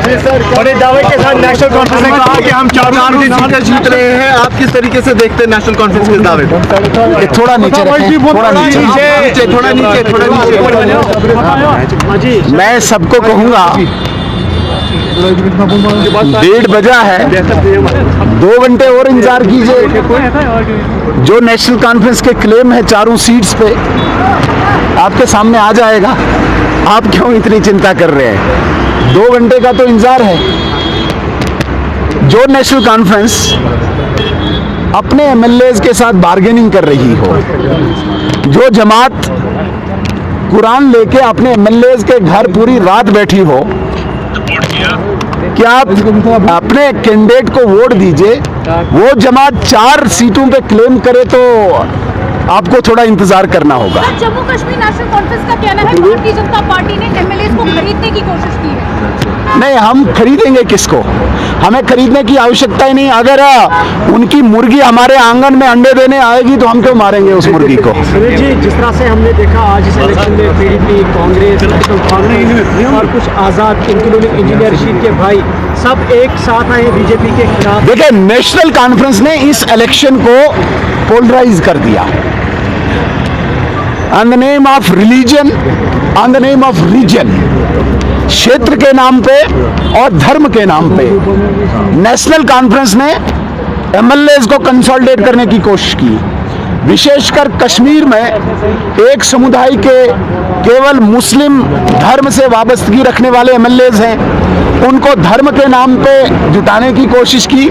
बड़े दावे के साथ नेशनल कॉन्फ्रेंस ने कहा कि हम चारों सीटें जीत रहे हैं। आप किस तरीके से देखते हैं नेशनल कॉन्फ्रेंस के दावे को? थोड़ा नीचे रखें, थोड़ा नीचे, थोड़ा नीचे। मैं सबको कहूँगा 1:30 बजा है, 2 घंटे और इंतजार कीजिए। जो नेशनल कॉन्फ्रेंस के क्लेम है चारों सीट्स पे आपके सामने आ जाएगा। आप क्यों इतनी चिंता कर रहे हैं? 2 घंटे का तो इंतजार है। जो नेशनल कॉन्फ्रेंस अपने एमएलएज के साथ बार्गेनिंग कर रही हो, जो जमात कुरान लेके अपने एमएलएज के घर पूरी रात बैठी हो, क्या आप अपने कैंडिडेट को वोट दीजिए। वो जमात 4 सीटों पे क्लेम करे तो आपको थोड़ा इंतजार करना होगा। जम्मू कश्मीर नेशनल कॉन्फ्रेंस का कहना है भारतीय जनता पार्टी ने एमएलए को खरीदने की कोशिश की है। नहीं, हम खरीदेंगे किसको? हमें खरीदने की आवश्यकता ही नहीं। अगर उनकी मुर्गी हमारे आंगन में अंडे देने आएगी तो हम क्यों मारेंगे उस मुर्गी को? सुनील जी, जिस तरह से हमने देखा आज इस इलेक्शन में पीडीपी, कांग्रेस और कुछ आजाद, इंक्लूडिंग इंजीनियर रशीद के भाई, सब एक साथ आए बीजेपी के खिलाफ। देखिए, नेशनल कॉन्फ्रेंस ने इस इलेक्शन को पोलराइज कर दिया। On the name of religion, on the name of region, क्षेत्र के नाम पे और धर्म के नाम पे नेशनल कॉन्फ्रेंस ने एमएलएज को कंसोलिडेट करने की कोशिश की। विशेषकर कश्मीर में एक समुदाय के केवल मुस्लिम धर्म से वाबस्तगी रखने वाले एमएलएज हैं, उनको धर्म के नाम पे जुटाने की कोशिश की।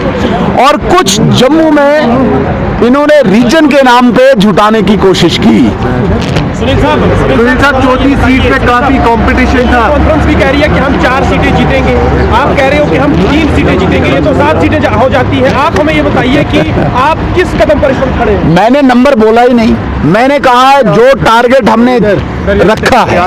और कुछ जम्मू में इन्होंने रीजन के नाम पे जुटाने की कोशिश की। सुनील साहब, चौथी सीट पे काफी कंपटीशन था। कॉन्फ्रेंस भी कह रही है कि हम 4 सीटें जीतेंगे, आप कह रहे हो कि हम 3 सीटें जीतेंगे, ये तो 7 सीटें हो जाती है। आप हमें ये बताइए कि आप किस कदम पर इस वक्त खड़े हैं? मैंने नंबर बोला ही नहीं। मैंने कहा जो टारगेट हमने रखा है,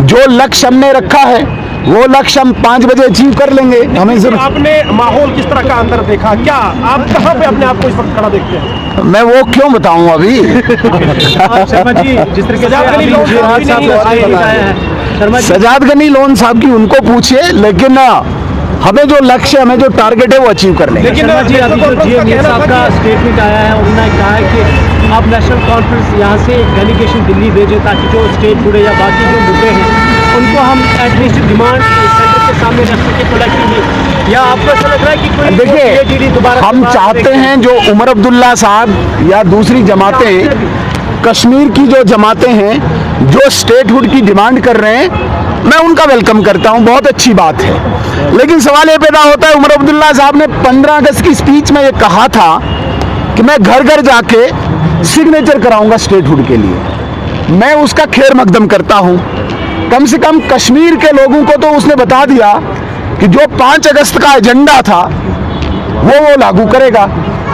जो लक्ष्य हमने रखा है, वो लक्ष्य हम 5 बजे अचीव कर लेंगे। हमें जरूर। आपने माहौल किस तरह का अंदर देखा? क्या आप कहाँ पे अपने आप को इस वक्त खड़ा देखते हैं? मैं वो क्यों बताऊं अभी? शर्मा जी, जिस तरीके से सजाद गनी लोन साहब की उनको पूछिए, लेकिन हमें जो लक्ष्य, हमें जो टारगेट है वो अचीव कर लेंगे। लेकिन जी, अभी जो जीएम साहब का स्टेटमेंट आया है, उन्होंने कहा है कि आप नेशनल कॉन्फ्रेंस यहाँ से एक डेलीगेशन दिल्ली भेजें ताकि जो स्टेट जुड़े या बाकी जो मुद्दे हैं उनको हम एटलीस्ट डिमांड सेंटर के सामने रख सके कलेक्टिवली। या आपको ऐसा लग रहा है कि कोई देखिए, हम चाहते हैं जो उमर अब्दुल्ला साहब या दूसरी जमातें, कश्मीर की जो जमातें हैं जो स्टेटहुड की डिमांड कर रहे हैं, मैं उनका वेलकम करता हूं, बहुत अच्छी बात है। लेकिन सवाल ये पैदा होता है, उमर अब्दुल्ला साहब ने 15 अगस्त की स्पीच में ये कहा था कि मैं घर घर जाके सिग्नेचर कराऊंगा स्टेटहुड के लिए। मैं उसका खैर मकदम करता हूं। कम से कम कश्मीर के लोगों को तो उसने बता दिया कि जो 5 अगस्त का एजेंडा था वो लागू करेगा।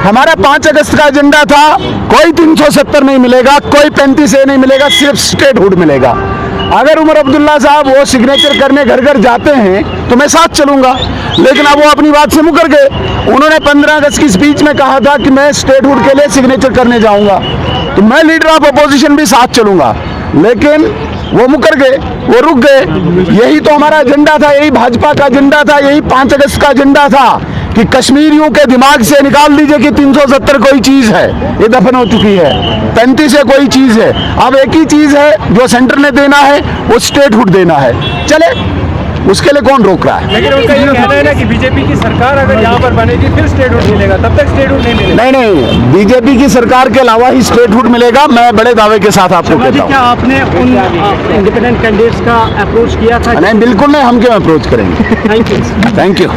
हमारा 5 अगस्त का एजेंडा था, कोई 370 नहीं मिलेगा, कोई 35A नहीं मिलेगा, सिर्फ स्टेटहुड मिलेगा। अगर उमर अब्दुल्ला साहब वो सिग्नेचर करने घर घर जाते हैं तो मैं साथ चलूंगा, लेकिन अब वो अपनी बात से मुकर गए। उन्होंने 15 अगस्त की स्पीच में कहा था कि मैं स्टेटहुड के लिए सिग्नेचर करने जाऊंगा, तो मैं लीडर ऑफ अपोजिशन भी साथ चलूंगा, लेकिन वो मुकर गए, वो रुक गए। यही तो हमारा एजेंडा था, यही भाजपा का एजेंडा था, यही 5 अगस्त का एजेंडा था कि कश्मीरियों के दिमाग से निकाल दीजिए कि 370 कोई चीज है, ये दफन हो चुकी है। 35A कोई चीज है। अब एक ही चीज है जो सेंटर ने देना है, वो स्टेटहुड देना है। चले, उसके लिए कौन रोक रहा है? लेकिन उनका ये कहना है ना कि बीजेपी की सरकार अगर यहाँ पर बनेगी फिर स्टेटहुड मिलेगा, तब तक स्टेटहुड नहीं मिलेगा। नहीं, बीजेपी की सरकार के अलावा ही स्टेटहुड मिलेगा। मैं बड़े दावे के साथ आपको कहता हूँ। क्या आपने उन इंडिपेंडेंट कैंडिडेट्स का अप्रोच किया था? नहीं, बिल्कुल नहीं। हम क्यों अप्रोच करेंगे? Thank you. Thank you.